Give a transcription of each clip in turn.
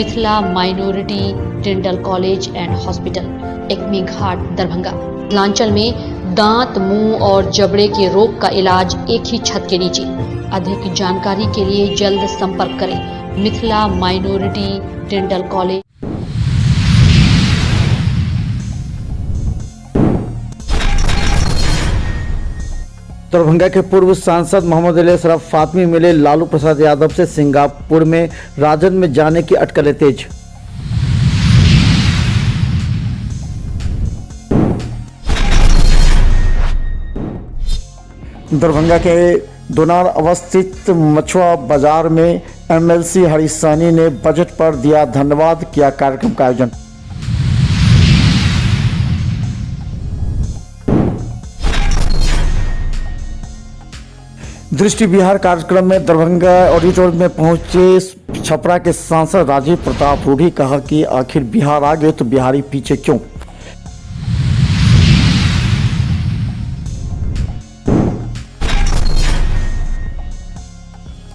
Mithila minority dental college and hospital, Ekmi Ghat, Darbhanga. Mithilanchal में दांत, मुंह और जबड़े के रोग का इलाज एक ही छत के नीचे। अधिक जानकारी के लिए जल्द संपर्क करें Mithila minority dental college. Darbhanga के पूर्व सांसद मोहम्मद अली असरफ फातमी मिले लालू प्रसाद यादव से। सिंगापुर में राजद में जाने की अटकलें तेज। दरभंगा के दोनार अवस्थित मछुआ बाजार में एमएलसी हरीश सहनी ने बजट पर दिया धन्यवाद, किया कार्यक्रम का आयोजन। दृष्टि बिहार कार्यक्रम में दरभंगा ऑडिटोरियम में पहुंचे छपरा के सांसद राजीव प्रताप रूढ़ी, कहा कि आखिर बिहार आगे तो बिहारी पीछे क्यों।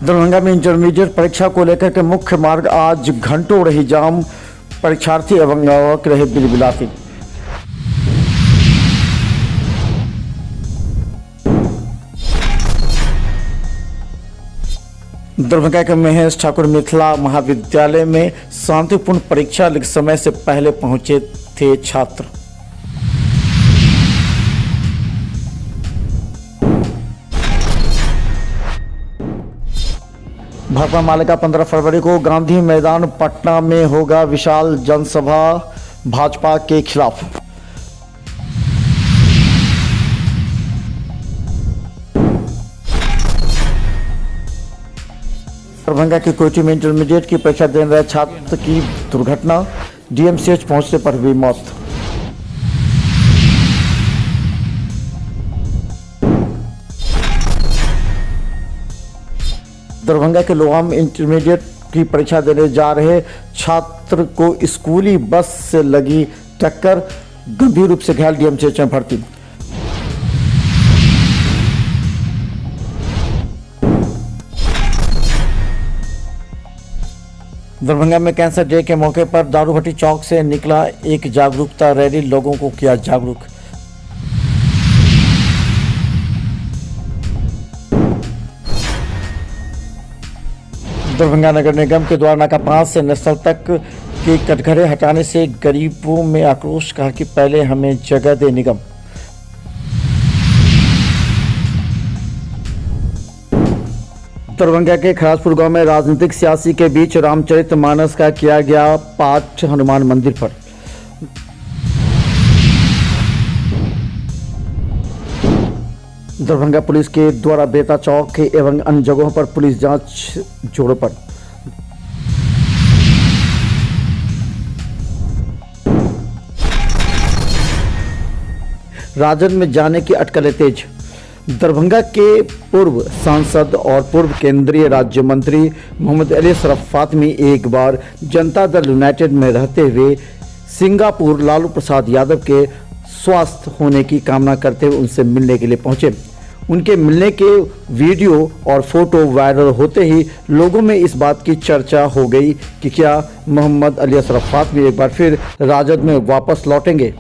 दरभंगा में इंटरमीडिएट परीक्षा को लेकर के मुख्य मार्ग आज घंटों रही जाम, परीक्षार्थी एवं अभिभावक रहे बिलबिलाते। दरभंगा के महेश ठाकुर मिथिला महाविद्यालय में शांतिपूर्ण परीक्षा समय से पहले पहुंचे थे छात्र। भाकपा माले का 15 फरवरी को गांधी मैदान पटना में होगा विशाल जनसभा भाजपा के खिलाफ। दरभंगा की कोठी में इंटरमीडिएट की परीक्षा देने रहे छात्र की दुर्घटना, डीएमसीएच पहुंचने पर हुई मौत। दरभंगा के लोहाम इंटरमीडिएट की परीक्षा देने जा रहे छात्र को स्कूली बस से लगी टक्कर, गंभीर रूप से घायल, डीएमसीएच में भर्ती। दरभंगा में कैंसर डे के मौके पर दारूभट्टी चौक से निकला एक जागरूकता रैली, लोगों को किया जागरूक। दरभंगा नगर निगम के द्वारा नाका 5 से नेशनल तक के कटघरे हटाने से गरीबों में आक्रोश, कहा कि पहले हमें जगह दे निगम। दरभंगा के खराजपुर गांव में राजनीतिक सियासी के बीच रामचरितमानस का किया गया पाठ हनुमान मंदिर पर। दरभंगा पुलिस के द्वारा बेता चौक एवं अन्य जगहों पर पुलिस जांच जोरों पर। राजद में जाने की अटकलें तेज। दरभंगा के पूर्व सांसद और पूर्व केंद्रीय राज्य मंत्री मोहम्मद अली असरफ फातमी एक बार जनता दल यूनाइटेड में रहते हुए सिंगापुर लालू प्रसाद यादव के स्वस्थ होने की कामना करते हुए उनसे मिलने के लिए पहुंचे। उनके मिलने के वीडियो और फोटो वायरल होते ही लोगों में इस बात की चर्चा हो गई कि क्या मोहम्मद अली असरफ फातमी एक बार फिर राजद में वापस लौटेंगे।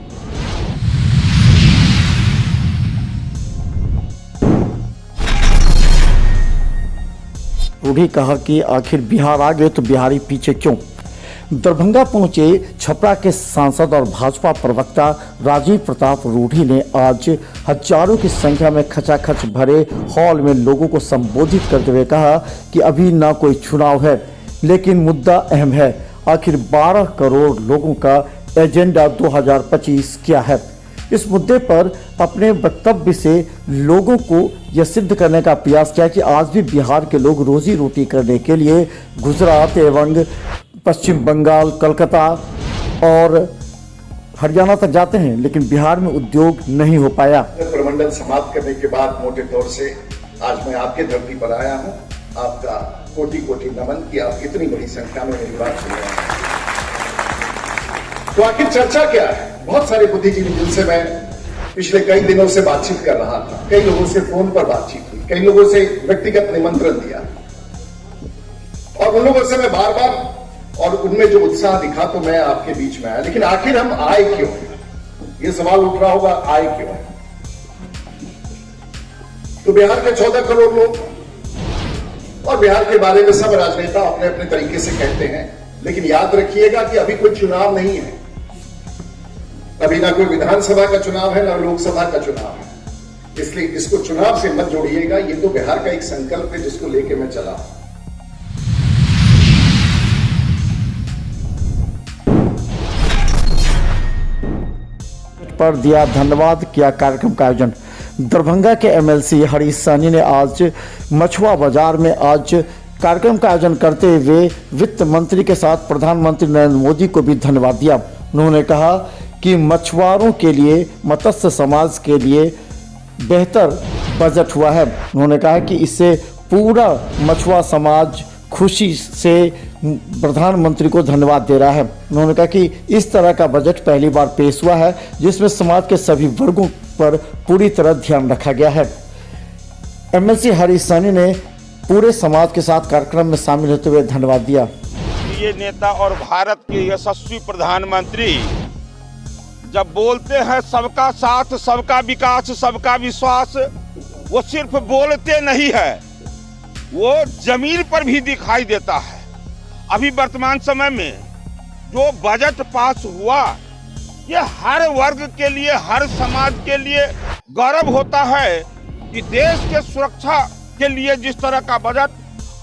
रूढ़ी, कहा कि आखिर बिहार आगे तो बिहारी पीछे क्यों। दरभंगा पहुंचे छपरा के सांसद और भाजपा प्रवक्ता राजीव प्रताप रूढ़ी ने आज हजारों की संख्या में खचाखच भरे हॉल में लोगों को संबोधित करते हुए कहा कि अभी ना कोई चुनाव है, लेकिन मुद्दा अहम है। आखिर 12 करोड़ लोगों का एजेंडा 2025 क्या है। इस मुद्दे पर अपने वक्तव्य से लोगों को यह सिद्ध करने का प्रयास किया कि आज भी बिहार के लोग रोजी रोटी करने के लिए गुजरात एवं पश्चिम बंगाल, कलकत्ता और हरियाणा तक जाते हैं, लेकिन बिहार में उद्योग नहीं हो पाया। प्रमंडल समाप्त करने के बाद मोटे तौर से आज मैं आपके धरती पर आया हूं। आपका कोटि कोटि नमन कि आप इतनी बड़ी संख्या में मेरी बात सुन रहे हैं। तो आखिर चर्चा क्या है? बहुत सारे बुद्धिजीवी जिनसे मैं पिछले कई दिनों से बातचीत कर रहा था, कई लोगों से फोन पर बातचीत हुई, कई लोगों से व्यक्तिगत निमंत्रण दिया और उन लोगों से मैं बार बार और उनमें जो उत्साह दिखा तो मैं आपके बीच में आया। लेकिन आखिर हम आए क्यों हैं? ये सवाल उठ रहा होगा, आए क्यों हैं? तो बिहार के 14 करोड़ लोग और बिहार के बारे में सब राजनेता अपने अपने तरीके से कहते हैं, लेकिन याद रखिएगा कि अभी कोई चुनाव नहीं है। अभी ना कोई विधानसभा का चुनाव है, ना लोकसभा का चुनाव है। इसलिए इसको चुनाव से मत जोड़िएगा। ये तो बिहार का एक संकल्प है जिसको लेके मैं चला हूं। पर दिया धन्यवाद किया कार्यक्रम का आयोजन। दरभंगा के एमएलसी हरीश सहनी ने आज मछुआ बाजार में आज कार्यक्रम का आयोजन करते हुए वित्त मंत्री के साथ प्रधानमंत्री नरेंद्र मोदी को भी धन्यवाद दिया। उन्होंने कहा कि मछुआरों के लिए, मत्स्य समाज के लिए बेहतर बजट हुआ है। उन्होंने कहा कि इससे पूरा मछुआ समाज खुशी से प्रधानमंत्री को धन्यवाद दे रहा है। उन्होंने कहा कि इस तरह का बजट पहली बार पेश हुआ है जिसमें समाज के सभी वर्गों पर पूरी तरह ध्यान रखा गया है। एमएलसी हरीश सहनी ने पूरे समाज के साथ कार्यक्रम में शामिल होते हुए धन्यवाद दिया। ये नेता और भारत के यशस्वी प्रधानमंत्री जब बोलते हैं सबका साथ, सबका विकास, सबका विश्वास, वो सिर्फ बोलते नहीं है, वो जमीन पर भी दिखाई देता है। अभी वर्तमान समय में जो बजट पास हुआ, ये हर वर्ग के लिए, हर समाज के लिए गौरव होता है कि देश के सुरक्षा के लिए जिस तरह का बजट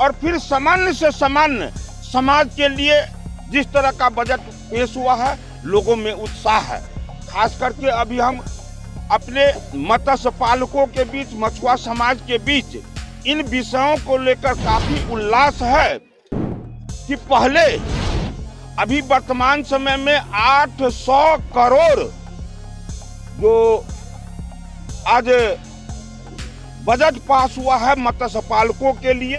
और फिर सामान्य से सामान्य समाज के लिए जिस तरह का बजट पेश हुआ है, लोगों में उत्साह है। खास करके अभी हम अपने मत्स्य पालकों के बीच, मछुआ समाज के बीच इन विषयों को लेकर काफी उल्लास है कि पहले अभी वर्तमान समय में 800 करोड़ जो आज बजट पास हुआ है मत्स्य पालकों के लिए।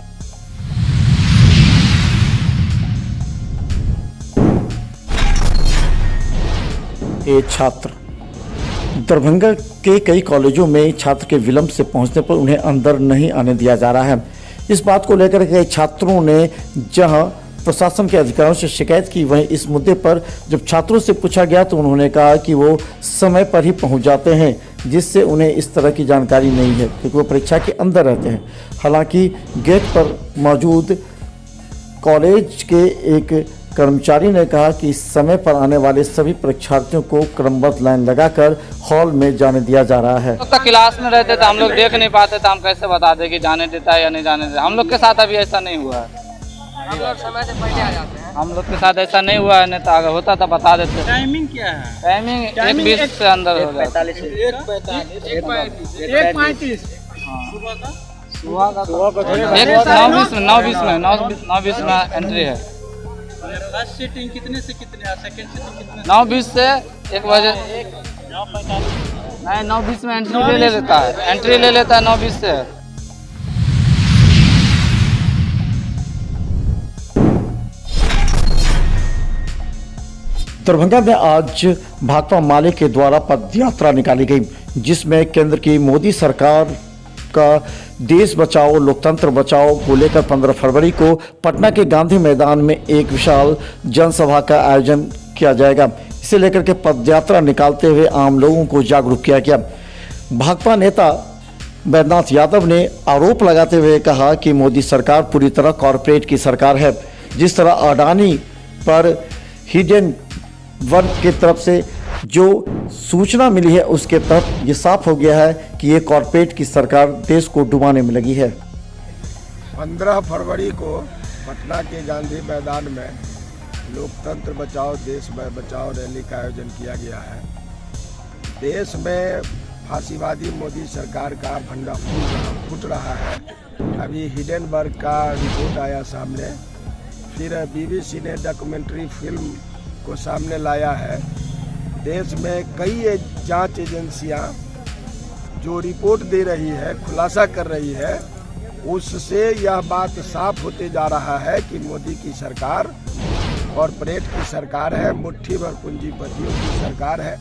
ये छात्र दरभंगा के कई कॉलेजों में छात्र के विलंब से पहुंचने पर उन्हें अंदर नहीं आने दिया जा रहा है। इस बात को लेकर कई छात्रों ने जहां प्रशासन के अधिकारियों से शिकायत की, वहीं इस मुद्दे पर जब छात्रों से पूछा गया तो उन्होंने कहा कि वो समय पर ही पहुंच जाते हैं, जिससे उन्हें इस तरह की जानकारी नहीं है क्योंकि वो परीक्षा के अंदर रहते हैं। हालांकि गेट पर मौजूद कॉलेज के एक कर्मचारी ने कहा कि इस समय पर आने वाले सभी परीक्षार्थियों को क्रमबद्ध लाइन लगाकर हॉल में जाने दिया जा रहा है। तो क्लास में रहते तो हम लोग देख नहीं पाते, तो हम कैसे बता दें कि जाने देता है या नहीं जाने देता। हम लोग के साथ अभी ऐसा नहीं हुआ है। हम लोग समय से पहले आ जाते हैं। हम लोग के साथ ऐसा नहीं हुआ है, नहीं तो अगर होता तो बता देते। टाइमिंग क्या है? टाइमिंग 1:20 से अंदर हो जाता है। 1:35 सुबह का 9:20 में एंट्री है। फर्स्ट सीटिंग कितने से कितने, सेकंड सीटिंग कितने? 9:20 से 1 बजे। नहीं, 9:20 में एंट्री ले लेता है। एंट्री ले लेता है 9:20 से। दरभंगा में आज भाकपा माले के द्वारा पदयात्रा निकाली गई, जिसमें केंद्र की मोदी सरकार का देश बचाओ लोकतंत्र बचाओ को लेकर 15 फरवरी को पटना के गांधी मैदान में एक विशाल जनसभा का आयोजन किया जाएगा। इसे लेकर के पदयात्रा निकालते हुए आम लोगों को जागरूक किया गया। भाकपा नेता बैद्यनाथ यादव ने आरोप लगाते हुए कहा कि मोदी सरकार पूरी तरह कॉरपोरेट की सरकार है। जिस तरह अडानी पर हिडन वर्ग की तरफ से जो सूचना मिली है उसके तहत ये साफ हो गया है कि ये कॉरपोरेट की सरकार देश को डुबाने में लगी है। 15 फरवरी को पटना के गांधी मैदान में लोकतंत्र बचाओ देश बचाओ रैली का आयोजन किया गया है। देश में फांसीवादी मोदी सरकार का भंडा फूट रहा है। अभी हिडेनबर्ग का रिपोर्ट आया सामने, फिर बीबीसी ने डॉक्यूमेंट्री फिल्म को सामने लाया है। देश में कई जांच एजेंसियां जो रिपोर्ट दे रही है, खुलासा कर रही है, उससे यह बात साफ होते जा रहा है कि मोदी की सरकार कॉरपोरेट की सरकार है, मुट्ठी भर पूंजीपतियों की सरकार है।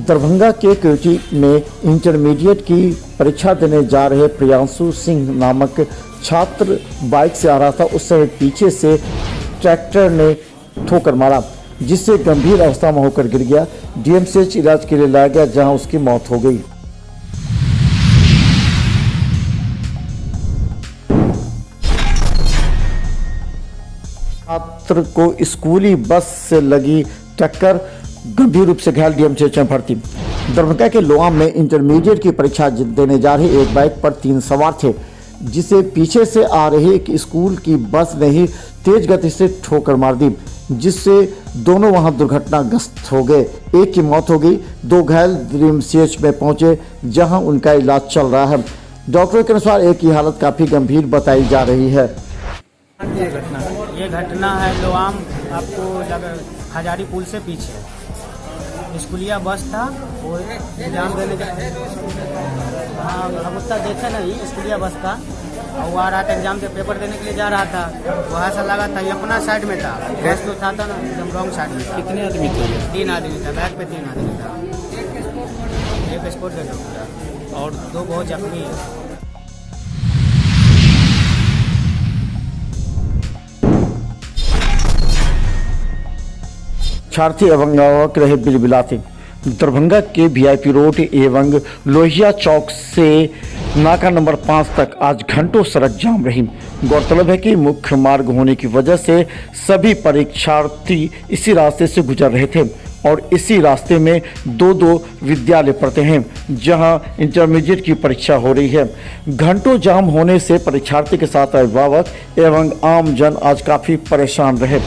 दरभंगा के क्योटी में इंटरमीडिएट की परीक्षा देने जा रहे प्रियांशु सिंह नामक छात्र बाइक से आ रहा था। उस समय पीछे से ट्रैक्टर ने ठोकर मारा, जिससे गंभीर अवस्था में होकर गिर गया। डीएमसीएच इलाज के लिए लाया गया, जहां उसकी मौत हो गई। छात्र को स्कूली बस से लगी टक्कर, गंभीर रूप से घायल, डीएमसीएच में भर्ती। दरभंगा के लोआम में इंटरमीडिएट की परीक्षा देने जा रही एक बाइक पर 3 सवार थे, जिसे पीछे से आ रही एक स्कूल की बस ने ही तेज गति से ठोकर मार दी, जिससे दोनों वहां दुर्घटनाग्रस्त हो गए। एक की मौत हो गई, 2 घायल डीएमसीएच में पहुंचे, जहां उनका इलाज चल रहा है। डॉक्टर के अनुसार एक की हालत काफी गंभीर बताई जा रही है। ये घटना है लोआम, आपको हजारी पुल से पीछे स्कूलिया बस था, वो एग्जाम देने का। हाँ, हम उसका देखे नहीं, स्कूलिया बस था और वो आ रहा था एग्जाम के पेपर देने के लिए जा रहा था। वहाँ से लगा था, ये अपना साइड में था, बस तो था ना एकदम रॉन्ग साइड में था। कितने आदमी थे? 3 आदमी था, बैक पे 3 आदमी था। एक स्पोर्ट डेड हो गया और 2 बहुत जख्मी है। छार्थी एवं अवक रहे बिलबिलाते। दरभंगा के वीआईपी रोड एवं लोहिया चौक से नाका नंबर 5 तक आज घंटों सड़क जाम रही। गौरतलब है कि मुख्य मार्ग होने की वजह से सभी परीक्षार्थी इसी रास्ते से गुजर रहे थे और इसी रास्ते में 2 विद्यालय पड़ते हैं, जहां इंटरमीडिएट की परीक्षा हो रही है। घंटों जाम होने से परीक्षार्थी के साथ अभिभावक एवं आम जन आज काफ़ी परेशान रहे।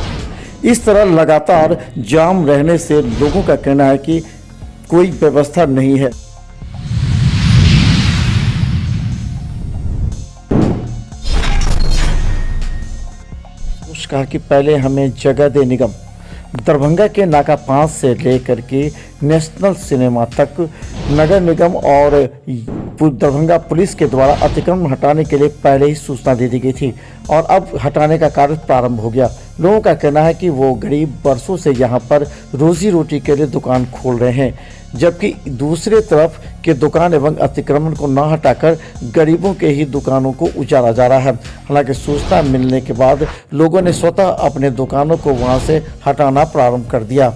इस तरह लगातार जाम रहने से लोगों का कहना है कि कोई व्यवस्था नहीं है। कहा कि पहले हमें जगह दे निगम। दरभंगा के नाका 5 से लेकर के नेशनल सिनेमा तक नगर निगम और दरभंगा पुलिस के द्वारा अतिक्रमण हटाने के लिए पहले ही सूचना दे दी गई थी और अब हटाने का कार्य प्रारंभ हो गया। लोगों का कहना है कि वो गरीब बरसों से यहाँ पर रोजी रोटी के लिए दुकान खोल रहे हैं, जबकि दूसरे तरफ के दुकान एवं अतिक्रमण को न हटाकर गरीबों के ही दुकानों को उजाड़ा जा रहा है। हालांकि सूचना मिलने के बाद लोगों ने स्वतः अपने दुकानों को वहां से हटाना प्रारंभ कर दिया।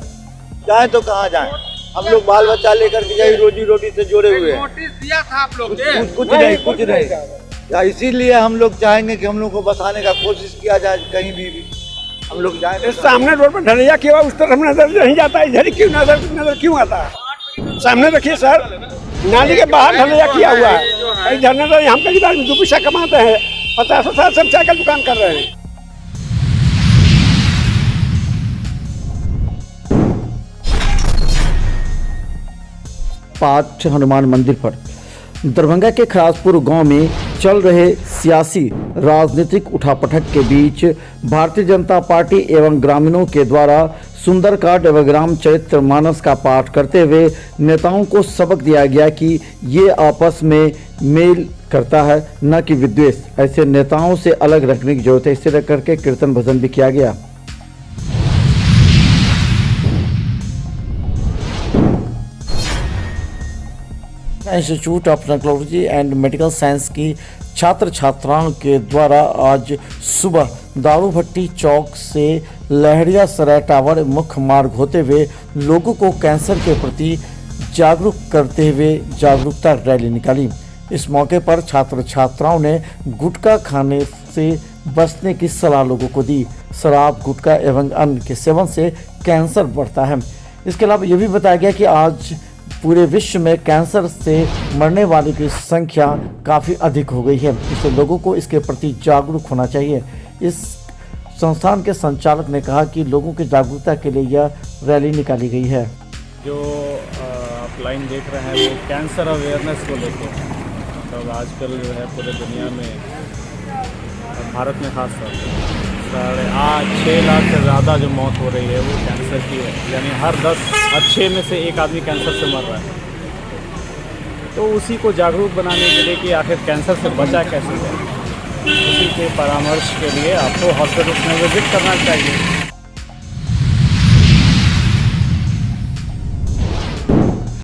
जाए तो कहाँ जाए, हम लोग बाल बच्चा लेकर के यही रोजी रोटी से जुड़े हुए हैं। नोटिस दिया था आप लोग ने? कुछ नहीं। इसीलिए हम लोग चाहेंगे कि हम लोग को बसाने का कोशिश किया जाए, कहीं भी हम लोग जाए। सामने रोड पर ढलैया किया हुआ, उस तरफ नजर नहीं जाता, इधर क्यों नजर क्यों आता है? सामने रखिए सर, नाली के बाहर ढलैया किया हुआ है। इधर हम कई बार 2 पैसा कमाते हैं, 50 साल सब चाय का दुकान कर रहे हैं। पाठ हनुमान मंदिर पर दरभंगा के खराजपुर गांव में चल रहे सियासी राजनीतिक उठापटक के बीच भारतीय जनता पार्टी एवं ग्रामीणों के द्वारा सुंदरकांड एवं रामचरितमानस का पाठ करते हुए नेताओं को सबक दिया गया कि ये आपस में मेल करता है, न कि विद्वेष। ऐसे नेताओं से अलग रखने की जरूरत है। इसे रख करके कीर्तन भजन भी किया गया। Institute of technology and medical science की छात्र छात्राओं के द्वारा आज सुबह दारू भट्टी चौक से लहरिया सराय टावर मुख्य मार्ग होते हुए लोगों को कैंसर के प्रति जागरूक करते हुए जागरूकता रैली निकाली। इस मौके पर छात्र छात्राओं ने गुटखा खाने से बचने की सलाह लोगों को दी। शराब, गुटखा एवं अन्य के सेवन से कैंसर बढ़ता है। इसके अलावा ये भी बताया गया कि आज पूरे विश्व में कैंसर से मरने वालों की संख्या काफ़ी अधिक हो गई है, इसलिए लोगों को इसके प्रति जागरूक होना चाहिए। इस संस्थान के संचालक ने कहा कि लोगों की जागरूकता के लिए यह रैली निकाली गई है। जो आप लाइन देख रहे हैं वो कैंसर अवेयरनेस को लेकर है। मतलब आजकल जो है पूरे दुनिया में, भारत में खास तौर पर 6 लाख से ज़्यादा जो मौत हो रही है वो कैंसर की है। यानी हर 6 में से 1 आदमी कैंसर से मर रहा है। तो उसी को जागरूक बनाने के लिए कि आखिर कैंसर से बचा कैसे जाए, उसी के परामर्श के लिए आपको हॉस्पिटल में विजिट करना चाहिए।